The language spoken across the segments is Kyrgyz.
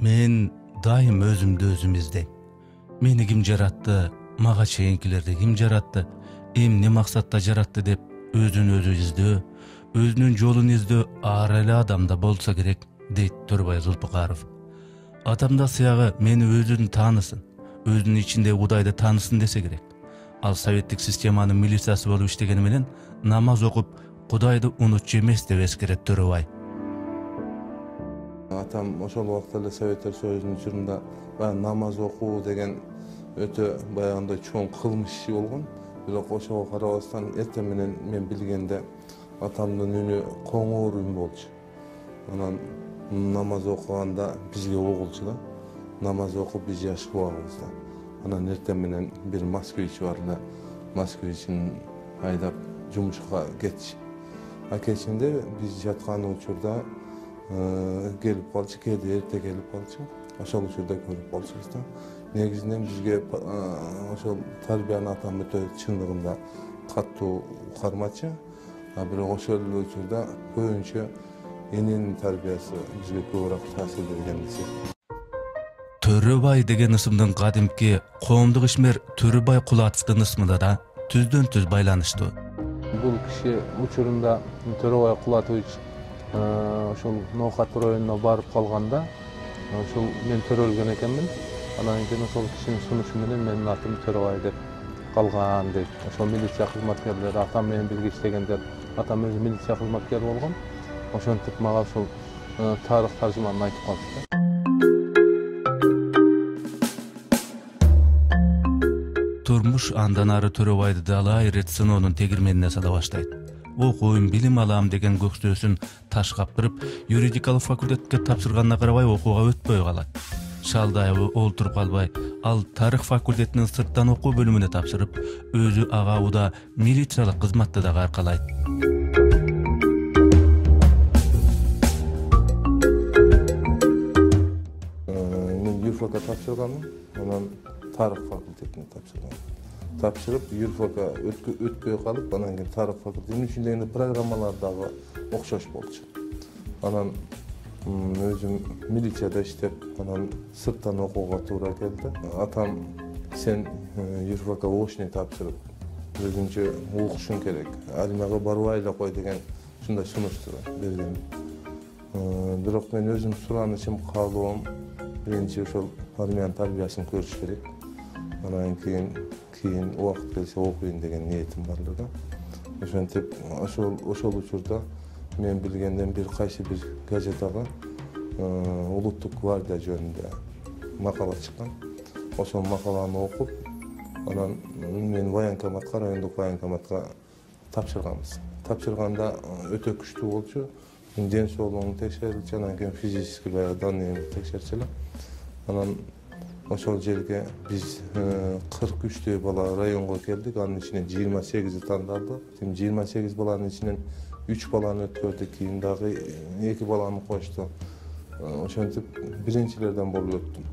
Men daim özümdü özüm izdeyim. Meni kim jarattı, maga çeyinkilerdi kim jarattı, ne maksatda jarattı dep özünü özü izdөө, özünün jolunu izdөө arali adamda bolsa gerek, deyt Törebay Zulpukarov. Adamda sıyagı meni özünü tanısın, özünün içinde Kudaydı tanısın dese gerek. Al sovettik sistemanın milisiyası bolup iştegeni menen namaz okup Kudaydı unutçu emes dep eskeret Törebay. Atam oşol wagtlarda Sovetler Soyuzu'nun jurunda namaz oku degen öte bayağında çoğun kılmış işi olgun. Biroq oşoga karabastan erten menen men bilgende atamdın ünü koңур ün bolчу. Anan namaz okuganda bizge ogulчu da. Namaz okup biz yaşlı wagtыбызda. Anan erten menen bir Moskvich var da. Moskvich'in aydap jumuşka getişi. Akeçinde biz jatkan учурда gelip kalçı, kedi erte gelip kalçı. Aşağı uçurda görüp kalçıyız da. Negizinden bizge aşağı tarbiyanı atan öte çınlığında kattu karmaçı. Bir aşağı uçurda köyünçe enin tarbiyası bizge körak tahsil edilgendisi. Törebay degen ısımdın kadimki qoomduk işmer Törebay Kulatovdun ısmıda da tüzdön tüz baylanıştı. Bu kişi uçurunda Törebay Kulatovich ошол ноокат районуна барып калганда ошол мен төрөлгөн экенмин. Анан кийин ошол кишинин сунушу менен менин атым Törebay деп калган дейт. Ошол милиция кызматкерлери атам менен бирге иштегендер. Атам өзү милиция кызматкери болгон. Ошентип мага ошол тарых таржыманын айтып калды. Turmuş andan ары Törebaydy dalay ret sınavının tegirmenine sala başlayt. Okuyun bilim alam degen gökstösün taş kaptırıp yuridikal fakultetke tapşırganına karabay okuga ötpöy kalat. Şaldayı olturup kalbay, al tarih fakultetinin sırttan oku bölümüne tapşırıp, özü ağa uda militsiyalыk kızmatda da karkalayt. Men yurfaka tapşırganım, ondan tarih fakultetine tapşırganım. Tapşırıp yurfaka ötpöy kalıp, anan keyin tarih fakültetinin içindeki programmalardagı okşoş bolчу. Anan özüm militsiyada işlep, anan sırttan okuga tuura keldi. Atam sen yurfaka oşne tapşırıp, özünçe okuşun kerek. Armiyaga barbayla koy degen şunda sunuştur bergen. Biroq men özüm suranışım kalıbım, birinci ошол armiyan tarbiyaсын görüş kerek. Anan keyin wagt gelse okuyun degen niyetim barlığı. Oşentip oşol uçurda men bilgenden bir kayşı bir gazetaga Uluttuk Gvardiya jönünde makala çıkan. Oşol makalany okup, anan men военкоматка, rayonduk военкоматка tapşırganбыз. Tapşırganda öte күчтүү болчу. Den soğluğunu tekşerilçi, anan keyin fiziki bayağı daniyeni tekşerçiler. Anan oşol jerge biz 43 bala rayonga keldik. Anın içine 28'i tandaldı. Şimdi 28 balanın içinden 3 balanı ötkürdük. Keyin dagı 2 balanı koştu. Oşentip birincilerden bolup öttüm.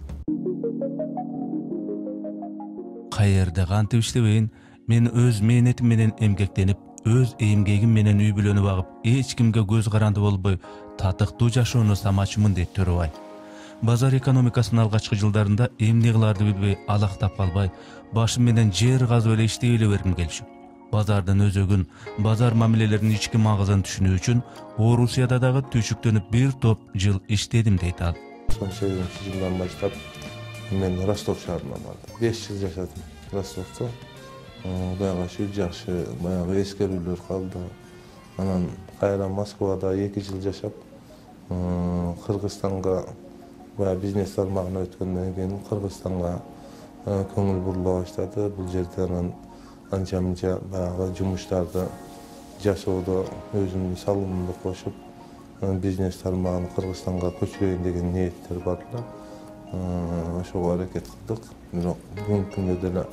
Qayerda kantip işlebeyin, men öz mehnetim menen emgeklenip, öz emgegim menen üy bülönü bagıp, hiç kimge göz karandı bolboy, tatıktуу жашоону самачымын дейт Törebay. Bazar ekonomikasının algaçkı жылдарында эмне кыларды билбей алактап калбай, başım menen jer gazып эле иштей эле бергим келишип. Bazardын өзөгүн, bazar мамилелеринин ички магызын түшүнүү үчүн Орусияда дагы түшүктөнүп bir топ жыл иштедим дейт ал. 98-жылдан баштап мен Ростов шаарына бардым. 5 жыл жашадым Ростовто. Баягы ушул жакшы, баягы эскерүүлөр калды. Анан кайра Москвада 2 жыл жашап, Кыргызстанга баягы бизнес тармагына өткөндөн кийин Кыргызстанга көңүл бурула баштады. Бул жерде анан анча-мынча баягы жумуштарды жасоодо өзүмдүн салымымды кошуп, бизнес тармагын Кыргызстанга көчүрөйүн деген ниеттер бар да. Ошого аракет кылдык. Бирок бүгүнкү күндө деле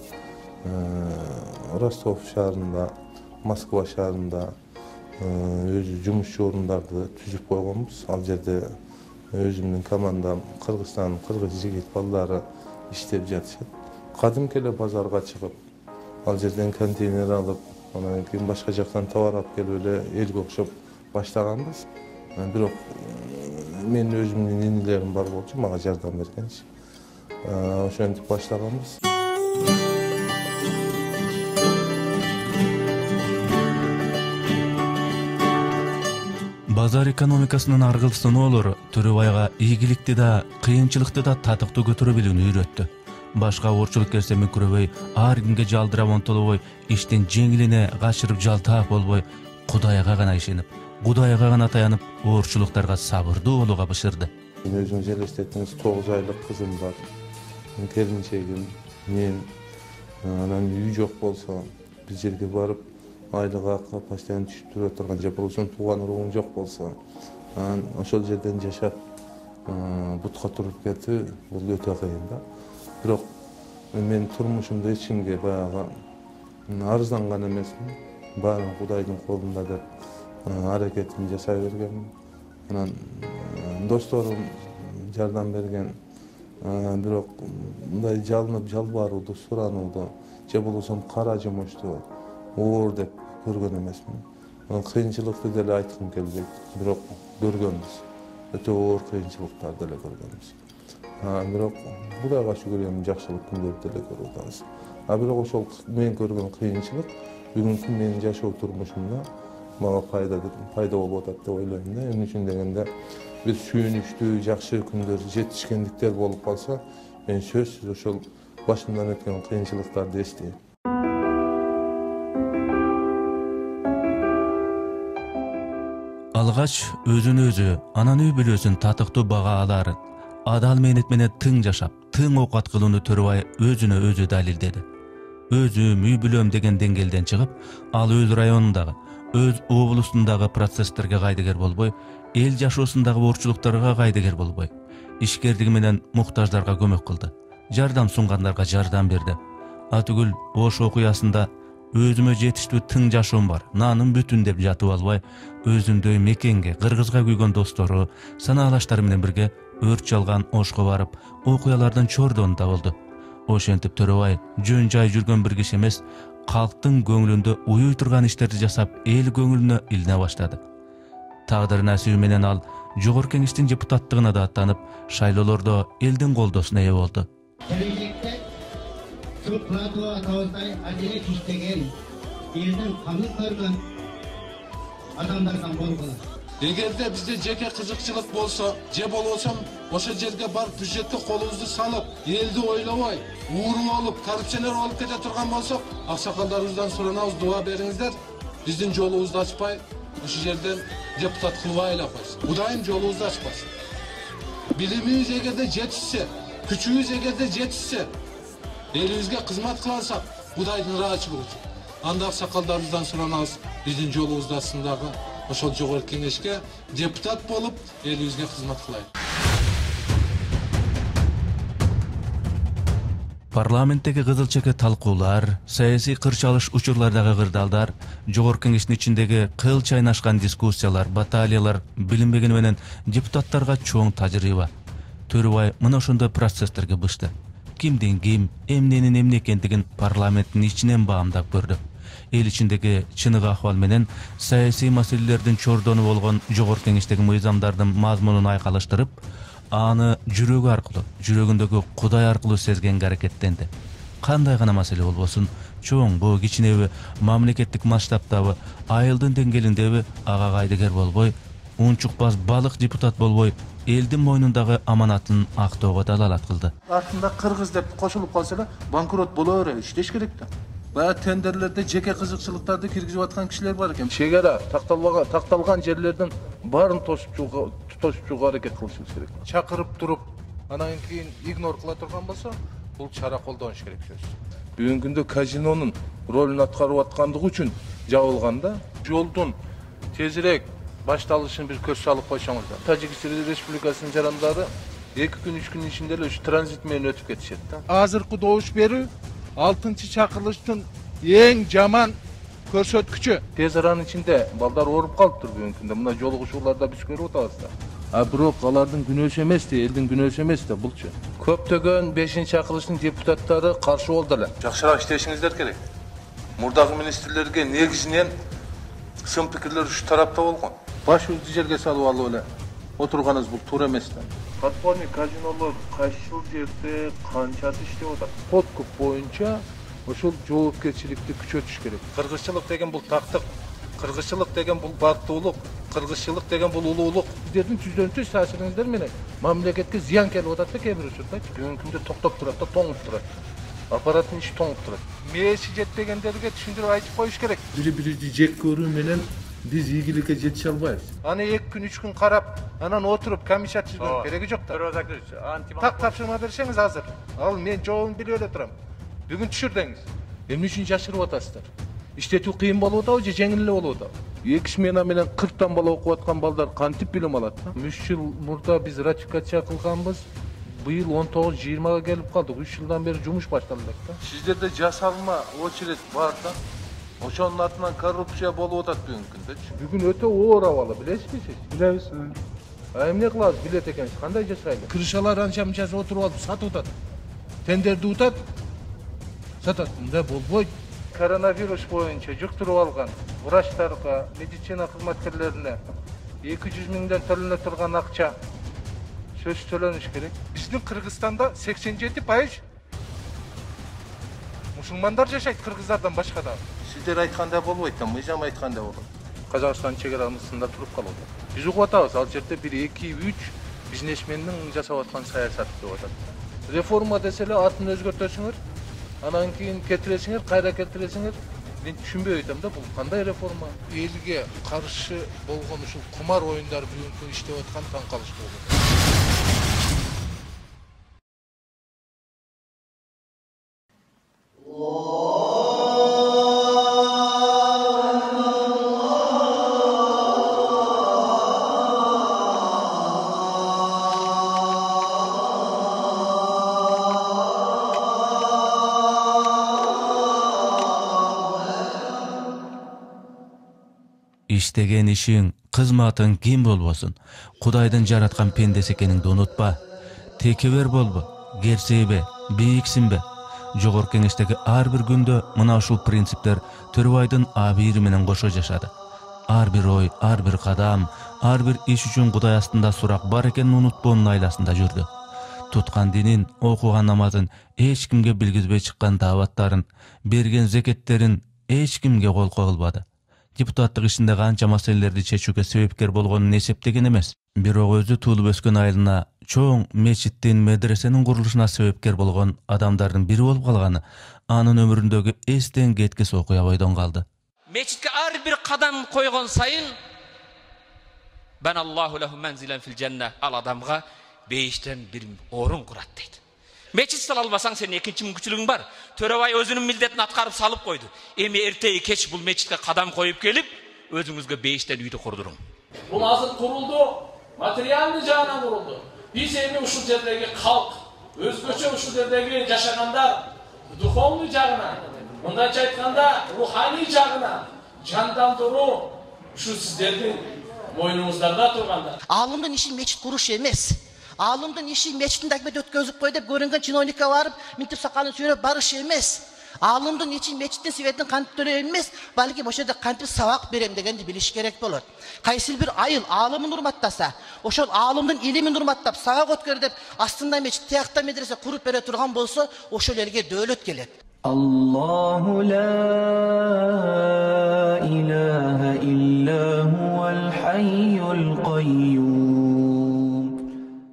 Ростов шаарында, Москва шаарында өзү жумушчу орундарды түзүп койгонбуз. Ал жерде өзүмдүн командам Кыргызстан, кыргыз жигит балдары иштеп жатышат. Кадимки эле базарга чыгып, ал жерден контейнер алып, анан кийин башка жактан товар алып келип эле элге окшоп баштаганбыз. Бирок men özümün inilerim bar bolчу, maga jardam bergençi. Oşentip başlaganбыз. Bazar ekonomikasынын аргылсыноолору Төрөбайга ийгиликти да, кыйынчылыкты да татыктуу көтөрө билүүнү үйрөттү. Башка оорчулук келсе мүкүрөбөй, ар кимге жалдырап онтолобой, иштин жеңилине качырып жалтаак болбой, Кудайга гана ишенип, Кудайга гана таянып, оорчулуктарга сабырдуу болууга бышырды. Өзүңүз элестетиңиз, 9 айлык кызым бар. Келинчегим, мен, анан үй жок болсо, бир жерге барып, айлык акы постоянно түшүп тура турган, же болбосо тууган уругуң жок болсо, анан ошол жерден жашап, бутка туруп кетүү, бул өтө кыйын да. Бирок мен турмушумда эч кимге баягы арызданган эмесмин. Баары Кудайдын колунда деп аракетимди жасай бергенмин. Анан досторум жардам берген. Бирок мындай жалынып жалбарууду, суранууду, же болбосо кара жумушту оор деп көргөн эмесмин. Кыйынчылыкты деле айткым келбейт. Бирок көргөнбүз. Өтө оор кыйынчылыктар деле көргөнбүз. Бирок Кудайга шүгүр эми жакшылык күндөрдү деле көрүп атабыз. Бирок ошол мен көргөн кыйынчылык бүгүнкү менин жашоо турмушумда мага пайда болуп атат деп ойлойм да. Эмне үчүн дегенде бир сүйүнүчтүү, жакшы күндөр, жетишкендиктер болуп калса, мен сөзсүз ошол башымдан өткөн кыйынчылыктарды эстейм. Алгач өзүн өзү, анан үй бүлөсүн татыктуу бага аларын, адал мээнет менен тың жашап, тың оокат кылууну Төрөбай өзүнө өзү далилдеди. Өзүм, үй бүлөм деген деңгээлден чыгып, ал өз районундагы, өз облусундагы процесстерге кайдыгер болбой, эл жашоосундагы оорчулуктарга кайдыгер болбой, ишкердиги менен муктаждарга көмөк кылды. Жардам сунгандарга жардам берди. Атүгүл Ош окуясында өзүмө жетиштүү тың жашоом бар, наным бүтүн деп жатып албай, өзүндөй мекенге, кыргызга күйгөн достору, санаалаштары менен бирге өрт жалган Ошко барып, окуялардын чордонунда болду. Ошентип Төрөбай жөн жай жүргөн бир киши эмес, калктын көңүлүндө уюй турган иштерди жасап, эл көңүлүнө илине баштады. Тагдыр насиби менен ал Жогорку Кеңештин депутаттыгына да аттанып, шайлоолордо элдин колдосуна ээ болду. Келечекте Сукрату атабыздай ажеле иштеген, элдин камын көргөн адамдардан болгон. Эгерде бизде жеке кызыкчылык болсо, же болбосо ошол жерге барып бюджетке колубузду салып, элди ойлобой, ууру болуп, коррупционер болуп кете турган болсок, аксакалдарыбыздан суранабыз, дуа бериңиздер, биздин жолубузду ачпай, ошол жерден депутат кылбай эле койсун. Кудайым жолубузду ачпасын. Билимибиз эгерде жетишсе, күчүбүз эгерде жетишсе, элибизге кызмат кыла алсак, Кудайдын ыраачылыгы үчүн. Анда аксакалдарыбыздан суранабыз, биздин жолубузду ачсын дагы. Ошол Жогорку Кеңешке депутат болуп, элибизге кызмат кылайык. Парламенттеги кызыл-чеке талкуулар, саясий кырчалыш учурлардагы кырдаалдар, Жогорку Кеңештин ичиндеги кыл чайнашкан дискуссиялар, баталиялар билинбегени менен депутаттарга чоң тажрыйба. Төрөбай мына ошондой процесстерге бышты. Кимдин ким, эмненин эмне экендигин парламенттин ичинен баамдап көрдү. Эл ичиндеги чыныгы акыбал менен саясий маселелердин чордону болгон Жогорку Кеңештеги мыйзамдардын мазмунун айкалыштырып, аны жүрөгү аркылуу, жүрөгүндөгү Кудай аркылуу сезгенге аракеттенди. Кандай гана маселе болбосун, чоңбу, кичинеби, мамлекеттик масштабтабы, айылдын деңгээлиндеби ага кайдыгер болбой, унчукпас балык депутат болбой, элдин мойнундагы аманатын актоого далалат кылды. Артында кыргыз деп кошулуп калса эле банкрот боло берет, иштеш керек да. Баягы тендерлерде жеке кызыкчылыктарды киргизип аткан кишилер бар экен. Чегара такталган жерлердин баарын тосуп чыгууга аракет кылышыбыз керек. Чакырып туруп, анан кийин игнор кыла турган болсо, бул чара колдонуш керек сөз. Бүгүнкү күндө казинонун ролун аткарып аткандыгы үчүн жабылганда, жолдун тезирээк башталышын бир көз салып койсоңуздар. Тажикстан Республикасынын жарандары 2 күн 3 күн ичинде эле транзит менен өтүп кетишет да. Азыркы добуш берүү 6-чы чакырылыштын эң жаман көрсөткүчү. Тез аранын ичинде балдар ооруп калыптыр бүгүнкү күндө. Мына жолугушууларда биз көрүп атабыз да. Бирок алардын күнөөсү эмес да, элдин күнөөсү эмес да булчу. Көптөгөн 5-чи чакырылыштын депутаттары каршы болду эле. Жакшыраак иштешиңиздер керек. Мурдагы министрлерге негизинен сын пикирлер үч тарапта болгон. Баш жерге салып алып эле отурганыңыз бул туура эмес да. Подпольный казинолор кайсыл жерде канчасы иштеп атат? Подкуп боюнча ошол жоопкерчиликти күчөтүш керек. Кыргызчылык деген бул тактык, кыргызчылык деген бул бактуулук, кыргызчылык деген бул улуулук. Сиздердин түздөн-түз таасириңиздер менен мамлекетке зыян келип атат да кээ бир учурда. Бүгүнкү күндө токтоп турат да, тоңуп турат. Аппараттын иши тоңуп турат. Мээси жетпегендерге түшүндүрүп айтып коюш керек. Бири-бирибизди жек көрүү менен биз ийгиликке жетише албайбыз. Аны 2 күн 3 күн карап, анан отуруп комиссия түзгөн кереги жок да. Так тапшырма берсеңиз азыр. Ал мен жообун билип эле турам. Бүгүн түшүрдүңүз. Эмне үчүн жашырып атасыздар? Иштетүү кыйын болуп атабы же жеңил эле болуп атабы? 2 смена менен 40 бала окуп аткан балдар кантип билим алат да? 3 жыл мурда биз ратификация кылганбыз. Быйыл 19-20га келип калдык. 3 жылдан бери жумуш башталды да. Сиздерде жасалма очередь бар да. Ошонун артынан коррупция болуп атат бүгүнкү күндө. Бүгүн өтө оор абалы, билесизби сиз? Билебиз. Эмне кылабыз, билет экенсиз, кандай жашайлы? Крышалар анча-мынчасы отуруп алып сатып атат. Тендерди утат, сатат. Мындай болбойт. Коронавирус боюнча жуктуруп алган врачтарга, медицина кызматкерлерине 200 миңден төлөнө турган акча сөз төлөнүш керек. Биздин Кыргызстанда 87% мусулмандар жашайт, кыргыздардан башка да. Сиздер айткандай болбойт да, мыйзам айткандай болот. Казакстан чегарамызында туруп калат. Биз угуп атабыз, ал жерде 1-2-3 бизнесмендин жасап аткан саясаты деп атат. Реформа десе эле атын өзгөртөсүңөр, анан кийин кетиресиңер, кайра кетиресиңер. Мен түшүнбөй атам да, бул кандай реформа? Элге каршы болгон ушул кумар оюндар бүгүнкү иштеп аткан таң калыштуу болот. İştegen işin, kızmatın kim bolbosun, Kudayдын жараткан пендеси экениңди унутпа. Текебер болбо, керсейбе, бийиксинбе. Жогорку кеңештеги ар бир күндө мына ушул принциптер Төрөбайдын абийири менен кошо жашады. Ар бир ой, ар бир кадам, ар бир иш үчүн Кудай астында сурак бар экенин унутпоонун айласында жүрдү. Туткан динин, окуган намазын, эч кимге билгизбей чыккан дааваттарын, берген зекеттерин эч кимге кол койулбады. Депутаттык ишинде канча маселелерди чечүүгө себепкер болгонун эсептеген эмес. Бирок өзү туулуп өскөн айылына чоң мечиттин, медресенин курулушуна себепкер болгон адамдардын бири болуп калганы анын өмүрүндөгү эстен кеткис окуя бойдон калды. Мечитке ар бир кадам койгон сайын бан Аллаху лаху манзилан фил жанна, ал адамга бейиштен бир орун курат дейт. Мечит сала албасаң сен экинчи мүмкүнчүлүгүң бар. Төрөбай өзүнүн милдетин аткарып салып койду. Эми эртеги кеч бул мечитке кадам коюп келип, өзүңүзгө бейиштен үйдү курдуруң. Бул азыр курулду, материалдык жагынан курулду. Биз эми ушул жердеги калк, өзгөчө ушул жердеги жашагандар духовный жагынан, мындайча айтканда руханий жагынан жандандыруу ушу сиздердин мойнуңуздарда турганда. Алымдын иши мечит куруш эмес. Алымдын иши мечиттин акбет өткөзүп кой деп көрүнгөн чиновникке барып, минтип сакалын сүйрөп барыш эмес. Алымдын ичи мечиттин светин кантип төлөйм эмес, балки ошол жерде кантип сабак берем дегенди билиш керек болот. Кайсы бир айыл алымын урматтаса, ошол алымдын илимин урматтап, сабак өткөр деп астында мечит, тиякта медресе куруп бере турган болсо, ошол элге дөөлөт келет. Аллаху ла илаха илля хуал хайюл кайюм.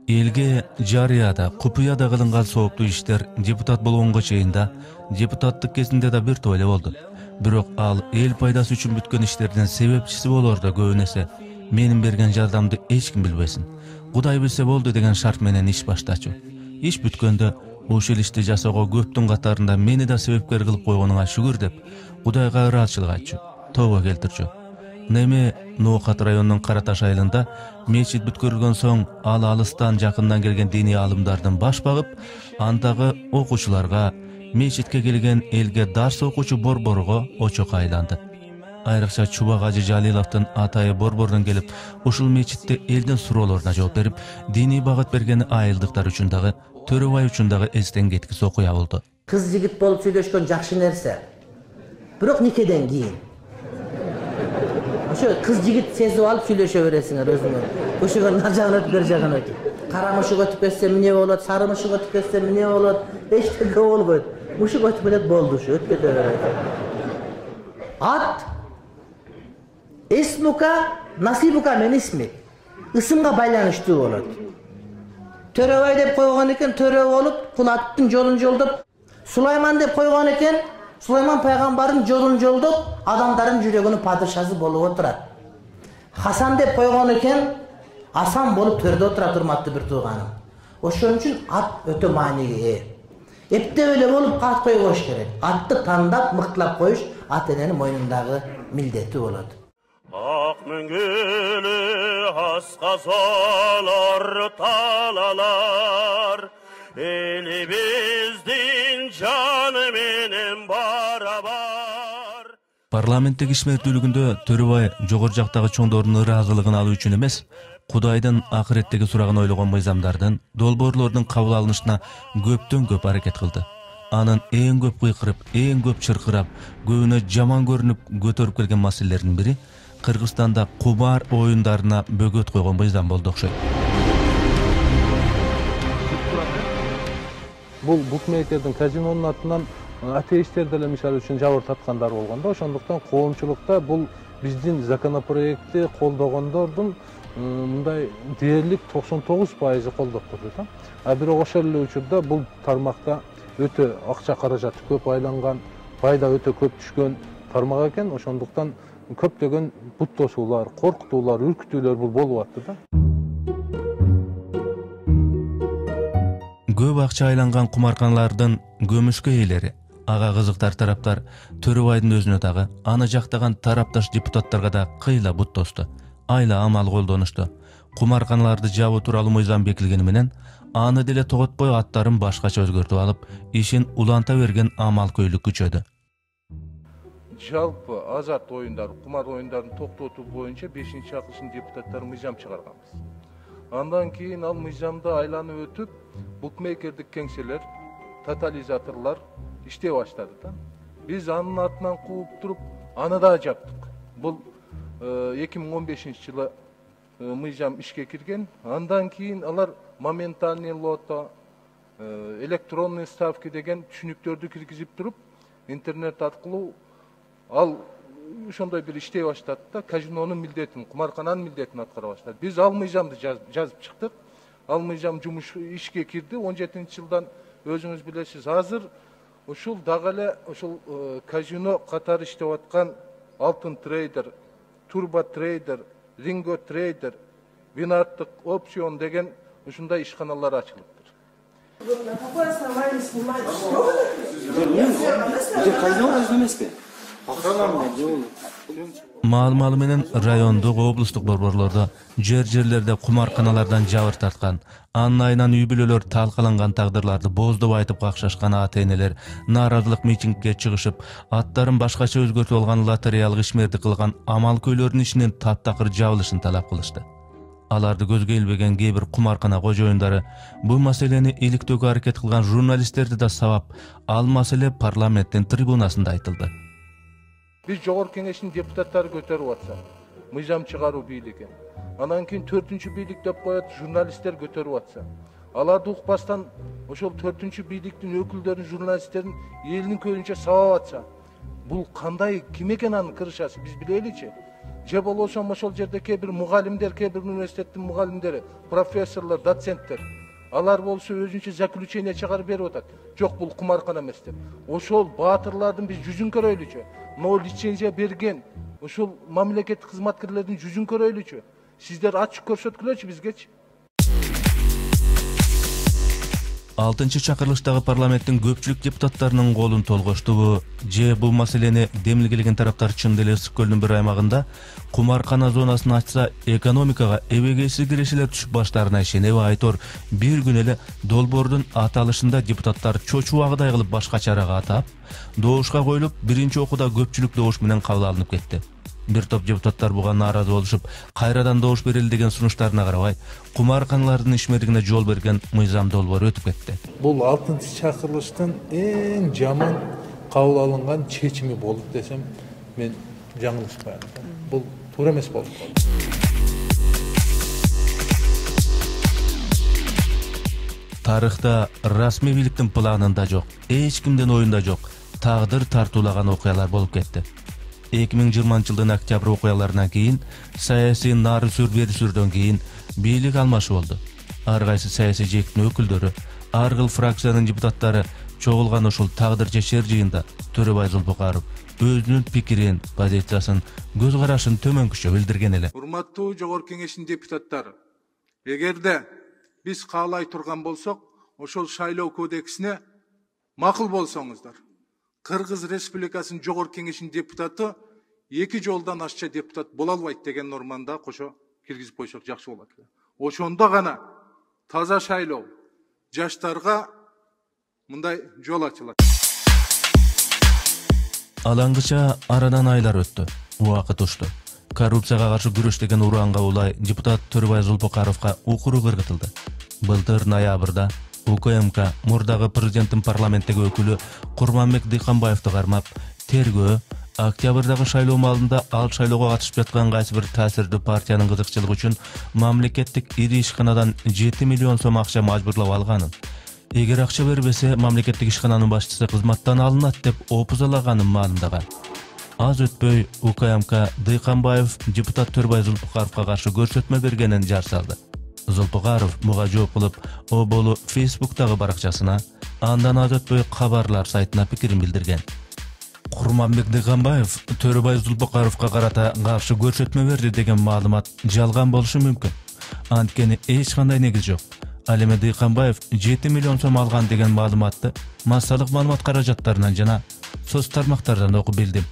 Элге жарыяда, купуяда кылынган сооптуу иштер депутат болгонго чейин да, депутаттык кезинде да бир тойле болду. Бирок ал эл пайдасы үчүн бүткөн иштердин себепчиси болорду көбүн эсе менин берген жардамды эч ким билбесин. Кудай билсе болду деген шарт менен иш баштачу. Иш бүткөндө ушул ишти жасоого көптүн катарында мени да себепкер кылып койгонуңа шүгүр деп, Кудайга ыраазычылык айтчу, тооба келтирчү. Неме Ноокат районунун Караташ айылында мечит бүткөрүлгөн соң ал алыстан жакындан келген диний алымдардын баш багып, андагы окуучуларга, мечитке келген элге дарс окуучу борборго очок айланды. Айрыкча Чубак Ажы Жалиловдун атайы борбордон келип, ушул мечитте элдин суроолоруна жооп берип, диний багыт бергени айылдыктар үчүн дагы, Төрөбай үчүн дагы эстен кеткис окуя болду. Кыз жигит болуп сүйлөшкөн жакшы нерсе. Бирок никеден кийин. Ошо ошо кыз жигит сезип алып сүйлөшө бересиңер өзүңөр. Ошого нажагын өтүп бер жагын өтүп. Кара мушук өтүп кетсе эмне болот, сары мушук өтүп кетсе эмне болот? Эчтеке болбойт. Мушук өтүп кетет болду ушу, өтүп кете берет. Ат эсмука насибука мен исми. Ысымга байланыштуу болот. Төрөбай деп койгон экен, төрө болуп, кул аттын жолун жолдоп, Сулайман деп койгон экен, Сулайман пайгамбардын жолун жолдоп, адамдардын жүрөгүнүн падышасы болуп отурат. Хасан деп койгон экен, Асан болуп төрдө отурат, урматтуу бир тууганым. Ошон үчүн ат өтө мааниге ээ. Эптеп эле болуп ат койгош керек. Атты тандап, мыктылап коюш ата эненин мойнундагы милдети болот. Ак мөңгүлү аска солор талалар, элибиздин жаны менен барабар. Парламенттик ишмердүүлүгүндө Төрөбай жогору жактагы чоңдордун ыраазылыгын алуу үчүн эмес, Кудайдын акыреттеги сурагын ойлогон мыйзамдардын, долбоорлордун кабыл алынышына көптөн көп аракет кылды. Анын эң көп кыйкырып, эң көп чыркырап, көбүнө жаман көрүнүп көтөрүп келген маселелердин бири Кыргызстанда кумар оюндарына бөгөт койгон мыйзам болду окшойт. Бул букмекердин казинонун атынан атеисттер деле мисалы үчүн жабыр таткандар болгондо, ошондуктан коомчулукта бул биздин законопроектти колдогондордун мындай дээрлик 99% колдоп турду. А бирок ошол эле учурда бул тармакта өтө акча каражаты көп айланган, пайда өтө көп түшкөн тармак экен. Ошондуктан көптөгөн бут тосуулар, коркутуулар, үркүтүүлөр бул болуп атты да. Көп акча айланган кумарканалардын көмүшкө ээлери, ага кызыктар тараптар Төрөбайдын өзүнө дагы, аны жактаган тарапташ депутаттарга да кыйла бут тосту, айла амал колдонушту. Кумарканаларды жабуу тууралуу мыйзам бекилгени менен, аны деле тоготпой аттарын башкача өзгөртүп алып, ишин уланта берген амал көйлүк күчөдү. Жалпы азарт оюндары, кумар оюндарын токтотуу боюнча 5-чакырышын депутаттары мыйзам чыгарганбыз. Андан кийин ал мыйзамды айланып өтүп, букмекердик кеңселер, тотализаторлор иштей баштады да. Биз анын атынан кууп туруп, аны да жаптык. Бул 2015-жылы мыйзам ишке кирген. Андан кийин алар моментальный лото, электронный ставки деген түшүнүктөрдү киргизип туруп, интернет аркылуу ал ошондой бир иштей баштады да, казинонун милдетин, кумаркананын милдетин аткара баштады. Биз ал мыйзамды жазып чыктык. Ал мыйзам жумуш ишке кирди. 17-жылдан өзүңүз билесиз, азыр ушул дагы эле ушул казино катары иштеп аткан Алтын трейдер, Турбо трейдер, Ринго трейдер, бинардык опцион деген ушундай ишканалар ачылыптыр. На какой основании снимать? Где казино эмеспи? Маалымалы менен райондук, облустук борборлордо жерлерде кумарканалардан жабыр тарткан, анын айынан үй бүлөлөр талкаланган тагдырларды бооздоп айтып какшашкан ата-энелер нааразылык митингге чыгышып, аттарын башкача өзгөртүп алган лотереялык ишмердик кылган амал көйлөрдүн ишинин таптакыр жабылышын талап кылышты. Аларды көзгө илбеген кээ бир кумаркана кожоюндары бул маселени иликтөөгө аракет кылган журналисттерди да сабап, ал маселе парламенттин трибунасында айтылды. Biz Жогорку Кеңештин депутаттары көтөрүп атса, мыйзам чыгаруу бийлигин. Анан кийин 4-чү бийлик деп коет, журналисттер көтөрүп атса. Аларды укпастан ошол 4-чү бийликтин өкүлдөрүн, журналисттерин элдин көзүнчө сабап атса, бул кандай, ким экен анын кырышасы, биз билеличи. Же болбосо ошол жерде кээ бир мугалимдер, кээ бир университеттин мугалимдери, профессорлор, доценттер, алар болсо өзүнчө заключение чыгарып берип атат. Жок, бул кумаркана эмес деп. Ошол баатырлардын биз жүзүн көрөйлүчү. Но лицензия берген, ошол мамлекеттик кызматкерлердин жүзүн көрөйлүчү. Сиздер ачык көрсөткүлөчү бизгечи. 6-чы чакырылыштагы парламенттин көпчүлүк депутаттарынын колун толгоштубу же бул маселени демилгелеген тараптар чын деле Ысык көлдүн бир аймагында кумаркана зонасын ачса экономикага эбегейсиз кирешелер түшүп баштаарына ишенеби айтор бир күн эле долбоордун аталышында депутаттар чочубагыдай кылып башка чарага атап, добушка коюлуп, биринчи окууда көпчүлүк добуш менен кабыл алынып кетти. Бир топ депутаттар буга нааразы болушуп, кайрадан добуш берели деген сунуштарына карабай, кумарканалардын ишмердигине жол берген мыйзам долбоору өтүп кетти. Бул 6-чы чакырылыштын эң жаман кабыл алынган чечими болуп десем, мен жаңылышпайм. Бул туура эмес болуп калды. Тарыхта расмий бийликтин планында жок, эч кимдин оюнда жок, тагдыр тартуулаган окуялар болуп кетти. 2020-жылдын октябрь окуяларынан кийин саясий нары сүр-бери сүрдөн кийин бийлик алмашы болду. Ар кайсы саясий жээктин өкүлдөрү, ар кыл фракциянын депутаттары чогулган ушул тагдыр жешер жыйында Төрөбай Зулпукаров өзүнүн пикирин, позициясын, көз карашын төмөнкүчө билдирген эле. Урматтуу Жогорку Кеңештин депутаттары, эгерде биз каалай турган болсок, ошол шайлоо кодексине макул болсоңуздар. Кыргыз Республикасынын Жогорку Кеңешинин депутаты 2 жолдан ашча депутат боло албайт деген норманда кошо киргизип койсок жакшы болот. Ошондо гана таза шайлоо жаштарга мындай жол ачылат. Алаңгыча арадан айлар өттү, убакыт учту. Коррупцияга каршы күрөш деген ураанга улай депутат Төрөбай Зулпукаровго укуру кыргытылды. Былтыр ноябрда УКМК мурдагы президенттин парламенттеги өкүлү Курманбек Дыйканбаевди кармап, тергөө октябрдагы шайлоо маалында ал шайлоого катышып жаткан кайсы бир таасирдүү партиянын кызыкчылыгы үчүн мамлекеттик ири ишканадан 7 миллион сом акча мажбурлап алганын, эгер акча бербесе мамлекеттик ишкананын башчысы кызматтан алынат деп опузалаганын маалымдаган. Аз өтпөй УКМК Дыйканбаев депутат Төрөбай Зулпукаровго каршы көрсөтмө бергенин жар салды. Зулпукаров буга жооп кылып, оболу Facebook'тагы баракчасына, андан аз өтпөй кабарлар сайтына пикирин билдирген. Курманбек Дыйканбаев Төрөбай Зулпукаровго карата каршы көрсөтмө берди деген маалымат жалган болушу мүмкүн. Анткени эч кандай негиз жок. Ал эми Дыйканбаев 7 миллион сом алган деген маалыматты массалык маалымат каражаттарынан жана соц тармактардан окуп билдим.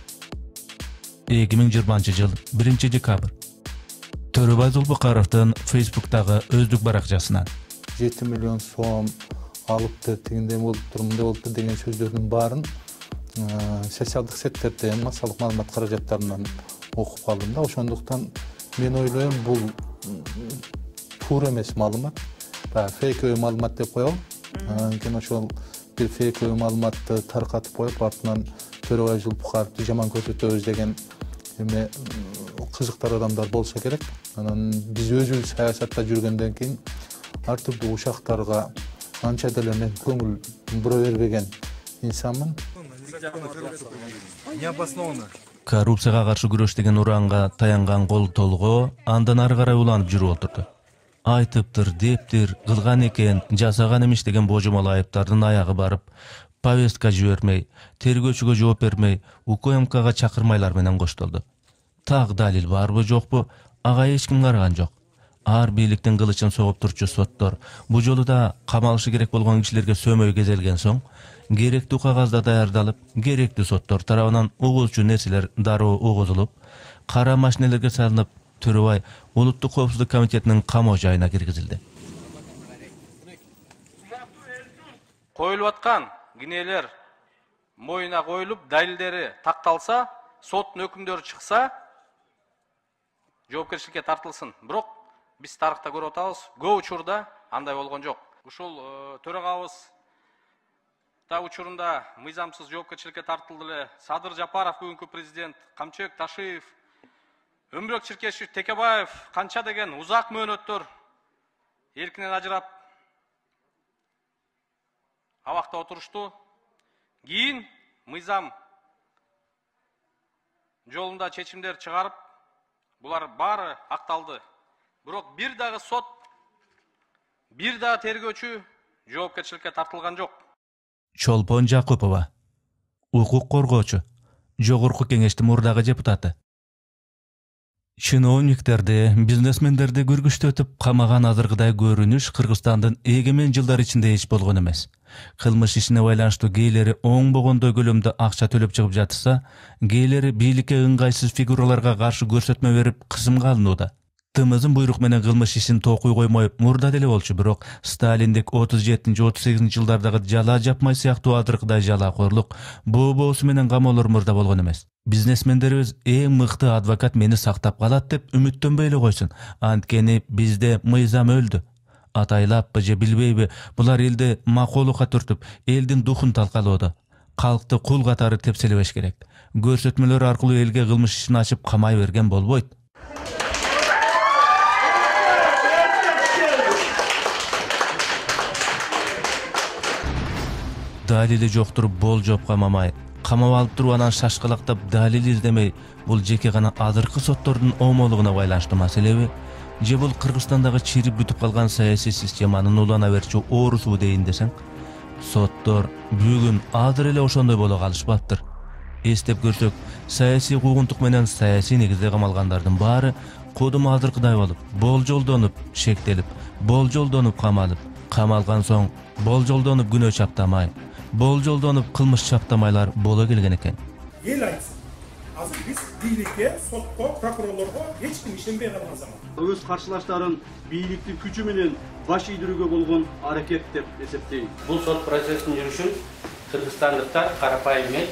2020 жыл 1 декабрь. Төрөбай Зулпукаровдун Facebook'тагы өздүк баракчасынан 7 миллион сом алыпты, тигиндей болуптур, мындай болуптур деген сөздөрдүн баарын социалдык сеттерден, массалык маалымат каражаттарынан окуп калдым да. Ошондуктан мен ойлойм, бул туура эмес маалымат. Фейковый маалымат деп коелу. Анткени ошол бир фейковый маалыматты таркатып коюп, артынан Төрөбай Зулпукаровду жаман көрсөтөбүз деген эме кызыктар адамдар болсо керек. Анан биз өзүбүз саясатта жүргөндөн кийин ар түрдүү ушактарга анча деле мен көңүл бура бербеген инсанмын. Необоснованно. Коррупцияга каршы күрөш деген ураанга таянган кол толгоо андан ары карай уланып жүрүп отурду. Айтыптыр, дептир, кылган экен, жасаган эмиш деген божомол айыптардын аягы барып, повестка жибермей, тергөөчүгө жооп бермей, УКМКга чакырмайлар менен коштолду. Так далил барбы жокпу, ага эч ким караган жок. Ар бийликтин кылычын согуп турчу соттор бу жолу да камалышы керек болгон кишилерге сөмөй кезелген соң, керектүү кагазда даярдалып, керектүү соттор тарабынан угулчу нерселер дароо угузулуп, кара машинелерге салынып, Төрөбай Улуттук коопсуздук комитетинин камоо жайына киргизилди. Коюлуп аткан кинелер моюна коюлуп, далилдери такталса, соттун өкүмдөрү чыкса, жоопкерчиликке тартылсын. Бирок биз тарыхта көрүп атабыз, көп учурда андай болгон жок. Ушул төрагабыз да учурунда мыйзамсыз жоопкерчиликке тартылды эле. Садыр Жапаров, бүгүнкү президент, Камчыбек Ташиев, Өмүрөк Чиркешев, Текебаев канча деген узак мөөнөттөр эркинен ажырап абакта отурушту. Кийин мыйзам жолунда чечимдер чыгарып, булар баары акталды. Бирок бир дагы сот, бир дагы тергөөчү жоопкерчиликке тартылган жок. Чолпон Жакупова, укук коргоочу, Жогорку Кеңештин мурдагы депутаты. Чиновниктерди, бизнесмендерди көргүчтөтүп камаган азыркыдай көрүнүш Кыргызстандын эгемен жылдар ичинде эч болгон эмес. Кылмыш ишине байланыштуу кээлери оңбогондой көлөмдө акча төлөп чыгып жатса, кээлери бийликке ыңгайсыз фигураларга каршы көрсөтмө берип кысымга алынууда. Тымызын буйрук менен кылмыш ишин токуй коймой мурда деле болчу, бирок Сталиндик 37-38 жылдардагы жала жапмай сыяктуу азыркыдай жалакорлук бообоосу менен камоолор мурда болгон эмес. Бизнесмендерибиз эң мыкты адвокат мени сактап калат деп үмүттөнбөй эле койсун. Анткени бизде мыйзам өлдү. Атайлаппы же билбейби, булар элди макулукка түртүп, элдин духун талкалоодо. Калкты кул катары тепселебеш керек. Көрсөтмөлөр аркылуу элге кылмыш ишин ачып камай берген болбойт. Dalili joktur bol job kamamay, kamap alıp turup anан şaşkalaktap dalil izlemey, bul jeke gana azırkı sottorдун оомолугуна байланыштуу маселеби? Же бул Кыргызстандагы чирип бүтүп калган саясий системанын улана берчү оорусу дейин десең? Соттор бүгүн азыр эле ошондой боло калышпаптыр. Эстеп көрсөк, саясий куугунтук менен саясий негизде камалгандардын баары кодум азыркыдай болуп, болжолдонуп, шектелип, болжолдонуп камалып, камалган соң болжолдонуп күнөө чаптамай, болжолдонуп кылмыш чаптамайлар боло келген экен. Ел айтсын. Азыр биз бийликке, сотко, прокурорлорго эч ким ишенбей калган заман. Өз каршылаштарын бийликтин күчү менен баш ийдирүүгө болгон аракет деп эсептейм. Бул сот процессин жүрүшүн кыргызстандыктар карапайым эл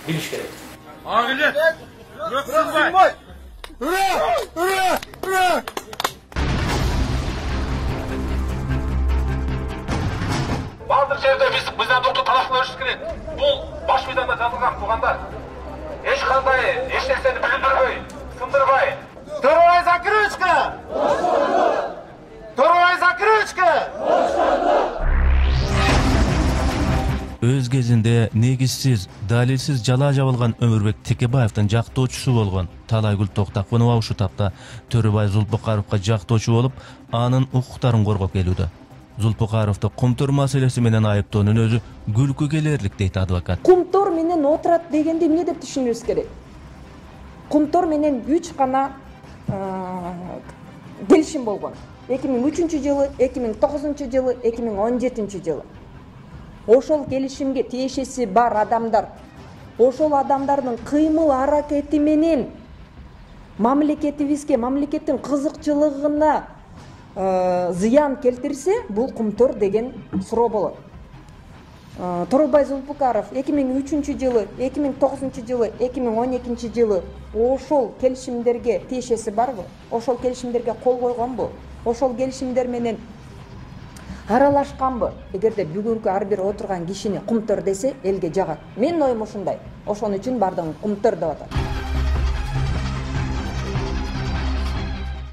билиш керек. Агилет! Өксүнбай! Ура! Бардык жерде биз мыйзамдыкты талашып керек. Бул баш мыйзамда жазылган туугандар. Эч кандай эч нерсени билдирбей, сындырбай. Вторая закручка! Вторая закручка! Өз кезинде негизсиз, далилсиз жала жабылган Өмүрбек Текебаевдин жактоочусу болгон Талайгүл Токтакунова ушул тапта Төрөбай Зулпукаровго жактоочу болуп, анын укуктарын коргоп келүүдө. Зулпукаровду кумтөр маселеси менен айыптоонун өзү күлкү келерлик дейт адвокат. Кумтор менен отурат дегенди эмне деп түшүнүбүз керек? Кумтор менен 3 гана келишим болгон. 2003-жылы, 2009-жылы, 2017-жылы. Ошол келишимге тиешеси бар адамдар, ошол адамдардын кыймыл аракети менен мамлекетибизге, мамлекеттин кызыкчылыгына зыян келтирсе, бул кумтор деген суроо болот. Төрөбай Зулпукаров 2003-жылы, 2009-жылы, 2012-жылы ошол келишимдерге тиешеси барбы? Ошол келишимдерге кол койгонбу? Ошол келишимдер менен аралашканбы? Эгерде бүгүнкү ар бир отурган кишини кумтор десе, элге жагат. Менин оюм ушундай. Ошон үчүн бардыгын кумтор деп атат.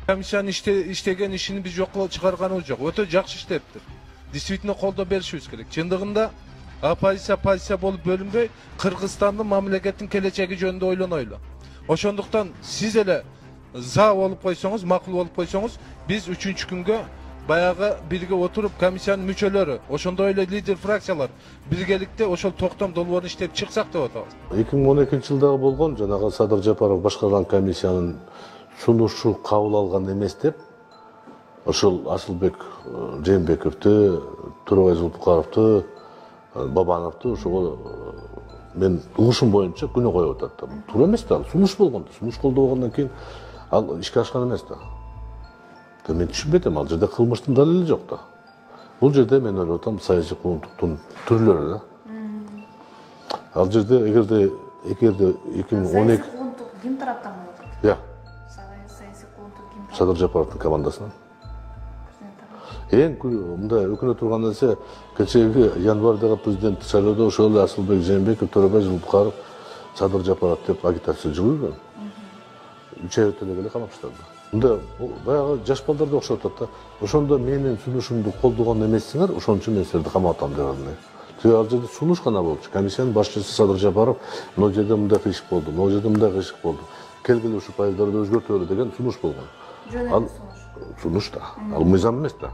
Комиссиянын иштеген ишини биз жокко чыгарганыбыз жок. Өтө жакшы иштептир. Действительно колдоо беришибиз керек. Чындыгында оппозиция болуп бөлүнбөй, Кыргызстандын мамлекеттин келечеги жөнүндө ойлонойлу. Ошондуктан сиз эле за болуп койсоңуз, макул болуп койсоңуз, биз 3-чү күнгө баягы бирге отуруп комиссиянын мүчөлөрү, ошондой эле лидер фракциялар биргеликте ошол токтом долбоорун иштеп чыксак деп атабыз. 2012-жылдагы болгон жанагы Садыр Жапаров башкарган комиссиянын сунушу кабыл алган эмес деп, ошол Асылбек Жээнбековду, Төрөбай Зулпукаровду, Бабановду ошого мен угушум боюнча күнөө коюп атат. Туура эмес да, сунуш болгон. Сунуш колдобогондон кийин ал ишке ашкан эмес да. Мен түшүнбөйм, ал жерде кылмыштын далили жок да. Бул жерде мен ойлоп атам саясий куугунтуктун түрлөрү да. Ал жерде эгерде 2012 куугунтук ким тараптан болот? Я. Саясий куугунтук ким? Садыр Жапаровдун командасынан. Эң мындай өкүнө турган нерсе, кечеги январдагы президенттик шайлоодо ошол эле Асылбек Жээнбеков, Төрөбай Зулпукаров, Садыр Жапаров деп агитация жүргүзгөн. 3 ай өтө эле камаптырды. Мында баягы жаш балдарды окшоп атат да. Ошондо менин сунушумду колдогон эмессиңер, ошон үчүн мен силерди камап атам деген. Төө ал жерде сунуш гана болчу. Комиссиянын башчысы Садыр Жапаров, могу жерде мындай кыйшык болду, могу жерде мындай кыйшык болду. Келгиле ушу пайыздарды өзгөртөлү деген сунуш болгон. Ал сунуш да. Ал мыйзам эмес да.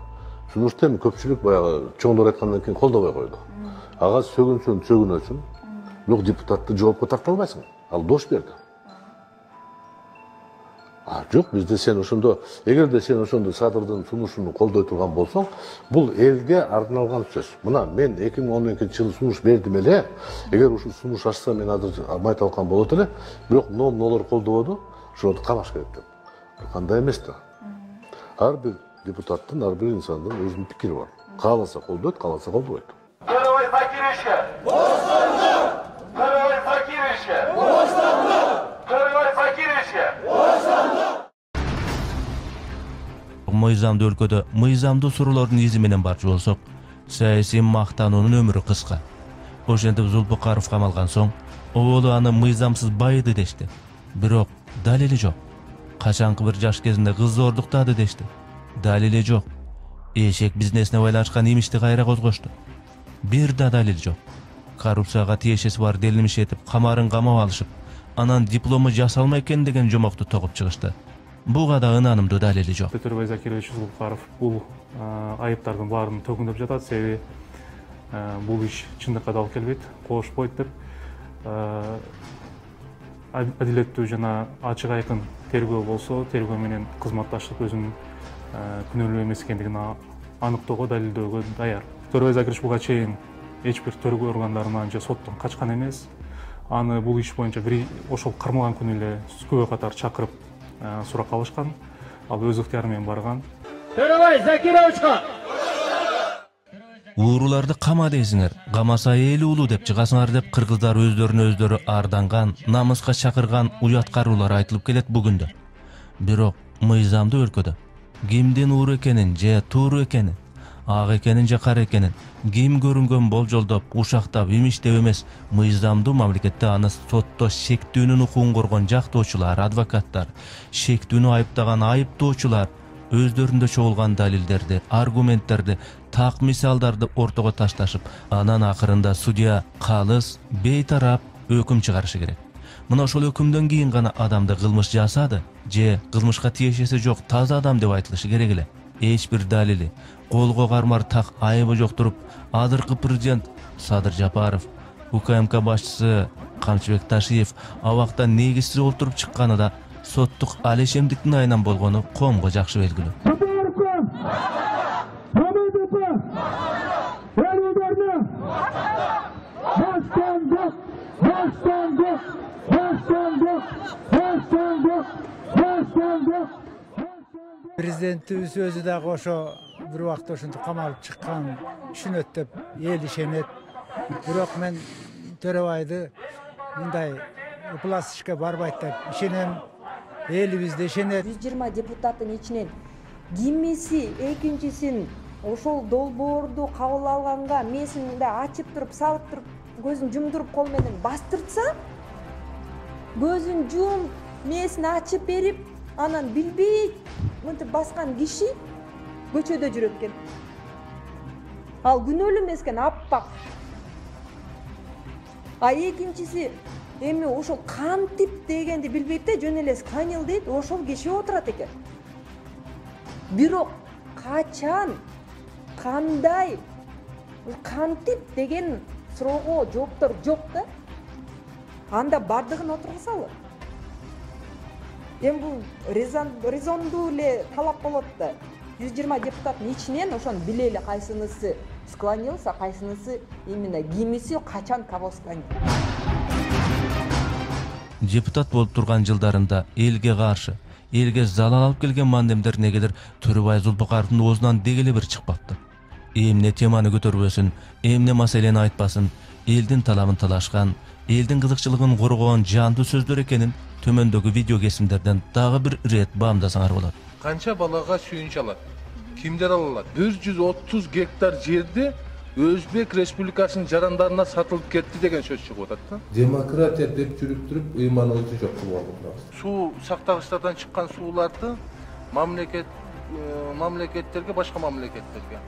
Сунушта эми көпчүлүк баягы чоңдор айткандан кийин колдобой койду. Ага сөгүнсөң сөгүнөсүң, бирок депутатты жоопко тарта албайсың. Ал дош берди. Жок, бизде сен ошондо, эгерде сен ошондо Садырдын сунушун колдой турган болсоң, бул элге арналган сөз. Мына мен 2012-жылы сунуш бердим эле. Эгер ушул сунуш ашса мен азыр майта алган болот эле, бирок нолор колдободу, ошону камаш керек деп. Кандай эмес да. Ар бир депутаттын, ар бир инсандын өзүнүн пикири бар. Кааласа колдойт, кааласа колдобойт. Төрөбай Факировичке боштондук! Төрөбай Факировичке боштондук! Төрөбай Факировичке боштондук! Мыйзамдуу өлкөдө мыйзамдуу суроолордун изи менен барчу болсок, саясий мактануунун өмүрү кыска. Ошентип Зулпукаров камалган соң, оболу аны мыйзамсыз байыды дешти. Бирок далили жок. Kaçankı bir жаш кезинде кыз зордуктады дешти. Далили жок. Эшек бизнесине байланышкан имишти кайра козгошту. Бир да далил жок. Коррупцияга тиешеси бар делилмиш этип камарын камап алышып, анан диплому жасалмай экен деген жомокту тогуп чыгышты. Буга да ынанымдуу далили жок. Төрөбай Закирович Зулукаров бул айыптардын баарын төгүндөп жатат, себеби бул иш чындыкка да алып келбейт, кошпойт деп адилеттүү жана ачык айкын тергөө болсо, тергөө менен кызматташтык өзүнүн күнөөлүү эмес экендигин аныктоого, далилдөөгө даяр. Төрөбай Закирович буга чейин эч бир тергөө органдарынан же соттон качкан эмес. Аны бул иш боюнча бир ошол кармалган күнү эле күбө катар чакырып суракка алышкан. Ал өз ыктыяры менен барган. Төрөбай Закировичка Ууруларды кама дейсиңер, камаса эли улуу деп чыгасыңар деп кыргыздар өздөрүнө өздөрү арданган, намыска чакырган уяткаруулар айтылып келет бүгүндө. Бирок мыйзамдуу өлкөдө кимдин уур экенин же тууру экенин, ак экенин же кара экенин ким көрүнгөн болжолдоп, ушактап, имиштеп эмес, мыйзамдуу мамлекетте аны сотто шектүүнүн укугун коргон жактоочулар, адвокаттар, шектүүнү айыптаган айыптоочулар өздөрүндө чогулган далилдерди, аргументтерди, так мисалдарды ортого ташташып, анан акырында судья калыс, бейтарап өкүм чыгарышы керек. Мына ошол өкүмдөн кийин гана адамды кылмыш жасады же кылмышка тиешеси жок таза адам деп айтылышы керек эле. Эч бир далили, колго кармар так айыбы жок туруп, азыркы президент Садыр Жапаров, УКМК башчысы Камчыбек Ташиев абакта негизсиз олтуруп чыкканы да соттук алешемдиктин айынан болгону коомго жакшы белгилүү. Президентибиз өзү дагы ошо бир убакта ошентип камалып чыккан түшүнөт деп эл ишенет. Бирок мен Төрөбайды мындай ыплас ишке барбайт деп ишенем. Элибиз да ишенет. 120 депутаттын ичинен кимиси экинчисин ошол долбоорду кабыл алганга мээсин да ачып туруп, салып туруп, көзүн жумдуруп кол менен бастыртса, көзүн жумуп, мээсин ачып берип, анан билбей мынтип баскан киши көчөдө жүрөт экен. Ал күнөөлүү эмес экен, аппак. А экинчиси эми ошол кантип дегенди билбейт да, жөн эле склонил дейт, ошол киши отурат экен. Бирок качан, кандай, кантип деген суроого жооптор жок да. Анда бардыгын отургузалы. Эми бул резондуу эле талап болот да. 120 депутаттын ичинен ошону биле эле кайсынысы склонился, кайсынысы именно кимиси качан кого склонил. Депутат болуп турган жылдарында элге каршы, элге залал алып келген мандемдер негедир Төрөбай Зулпукаровдун оозунан дегеле бир чыкпаптыр. Эмне теманы көтөрбөсүн, эмне маселени айтпасын, элдин талабын талашкан, элдин кызыкчылыгын коргоон жандуу сөздөр экенин төмөндөгү видео кесимдерден дагы бир ирет баамдасаңар болот. Канча балага сүйүнч алат? Кимдер ала алат? 130 гектар жерди Өзбек Республикасынын жарандарына сатылып кетти деген сөз чыгып атат да. Демократия деп жүрүп туруп ыйманыбызды жок кылып алдык. Суу сактагычтардан чыккан сууларды мамлекеттерге, башка мамлекеттерге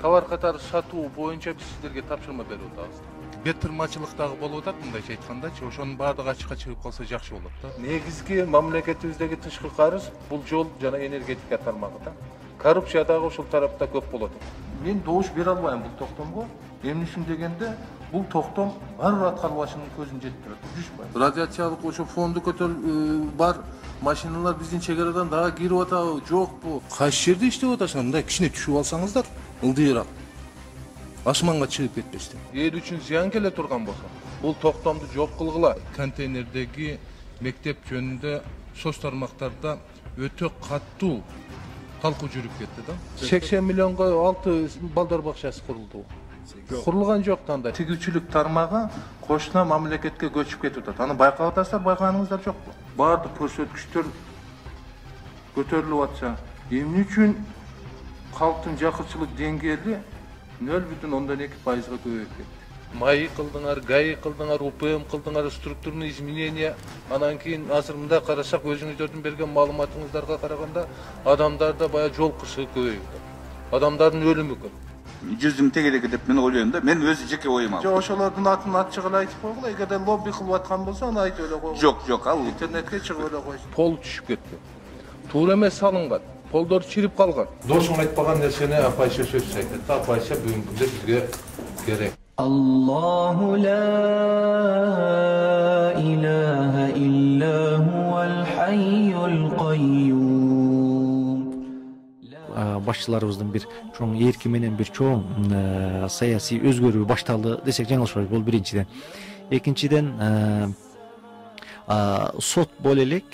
товар катары сатуу боюнча биз сиздерге тапшырма берип атабыз. Бетирмачылык дагы болуп атат, мындайча айткандачы, ошонун баардыгы ачыкка чыгып калса жакшы болот да. Негизги мамлекетибиздеги тышкы карыз бул жол жана энергетика тармагы да. Коррупция дагы ошол тарапта көп болот. Мен добуш бере албайм бул токтомго. Эмне үчүн дегенде, бул токтом ар аткарылбашынын көзүн жетип турат. Жүрүшпөйт. Радиациялык ошо фонду бар машиналар биздин чек арадан дагы кирип атабы, жокпу? Кайсы жерде иштеп атасыңар? Мындай кичине түшүп алсаңыздар, ылдыйраак. Асманга чыгып кетпестен. Эл үчүн зыян келе турган болсо, бул токтомду жок кылгыла. Контейнердеги мектеп жөнүндө соц тармактарда өтө каттуу талкуу жүрүп кетти да. 80 миллионго 6 балдар бакчасы курулду. Курулган жок танда. Тигүүчүлүк тармагы кошуна мамлекетке көчүп кетип атат. Аны байкап атасыздар, байкаганыңыздар жокпу? Баардык көрсөткүчтөр көтөрүлүп атса, эмне үчүн калктын жакырчылык деңгээли 0,2% көбөйүп кетти? МАИ кылдыңар, ГАИ кылдыңар, УПМ кылдыңар, структурный изменения. Анан кийин азыр мындай карасак, өзүңүздөрдүн берген маалыматыңыздарга караганда адамдарда баягы жол кырсыгы көбөйүп, адамдардын өлүмү көп. Жүздүң тегереги деп мен ойлойм да, мен өзү жеке оюм ал. Жок, ошолордун атын ачык эле айтып койгула, эгерде лобби кылып аткан болсо, аны айтып эле койгула. Жок, ал интернетке чыгып эле койсун. Пол түшүп кетти. Туура эмес салынган. Полдор чирип калган. Досуң айтпаган нерсени апайша сөз айтат. Апайша бүгүнкү күндө бизге керек. Аллаху ла илаха илля хуал хайюл кайюм. Башчыларыбыздын бир чоң эрки менен бир чоң саясий өзгөрүү башталды десек жаңылышпайбыз. Бул биринчиден. Экинчиден сот боло элек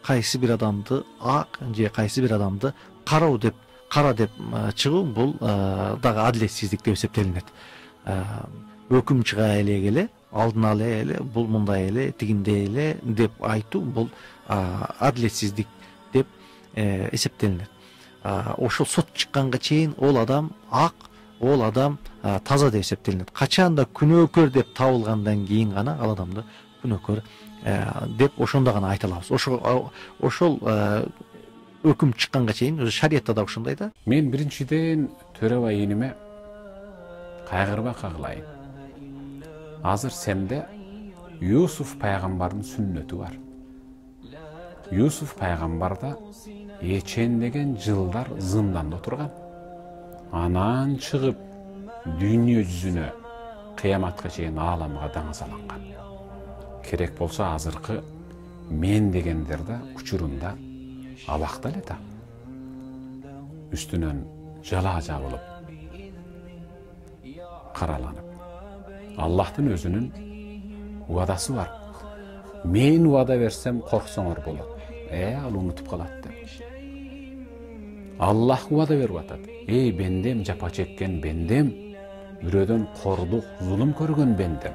кайсы бир адамды ак же кайсы бир адамды кара деп чыгуу бул дагы адилетсиздик деп эсептелинет. Өкүм чыга эле алдын ала эле бул мындай эле тигиндей эле деп айтуу бул адилетсиздик деп эсептелинет. Ошол сот чыкканга чейин ол адам ак, ол адам таза деп эсептелинет. Качанда күнөөкөр деп табылгандан кийин гана ал адамды күнөөкөр деп ошондо гана айта алабыз. Ошол өкүм чыкканга чейин өзү шариятта да ошондой да. Мен биринчиден төрөбай иниме кайгырба кагылайын. Азыр сенде Юсуф пайгамбардын сүннөтү бар. Юсуф пайгамбарда эчендеген жылдар зынданда отурган. Анан чыгып дүйнө жүзүнө кыяматка чейин ааламга даңазаланган. Керек болсо азыркы мен дегендер да учурунда абакта эле да. Үстүнөн жалаа жабылып, караланып. Аллахтын өзүнүн уадасы бар. Мен уада берсем корксоңор болот. Ал унутуп калат деп. Аллах уада берип атат. Бендем, жапа чеккен бендем, бирөөдөн кордук, зулум көргөн бендем.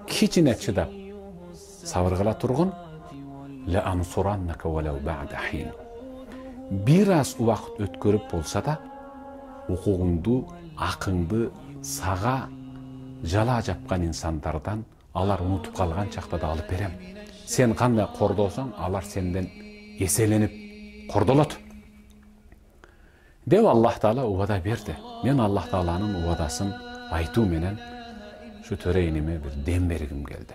Кичине чыдап, сабыр кыла тургун, ла ансураннака валау ба'да хин. Бир аз убакыт өткөрүп болса да, укугуңду, акыңды сага жала жапкан инсандардан алар унутуп калган чакта да алып берем. Сен кандай кордосоң, алар сенден эселенип кордолот. Деп Аллах Таала уада берди. Мен Аллах Тааланын уадасын айтуу менен şu töreyinime bir dem bergim geldi.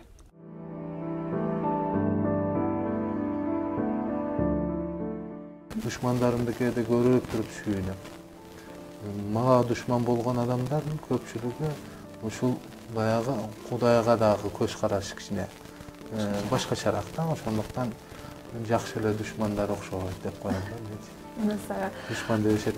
Düşmanlarımda köyde görüp durup suyunum. Mağa düşman bolgan adamların köpçülüğü uşul bayağı Kudayga dagı köz karaşı kişine başka şaraktan oşonluktan jakşı ele düşmanlar okşoğuz dep koyamda. Düşman debişet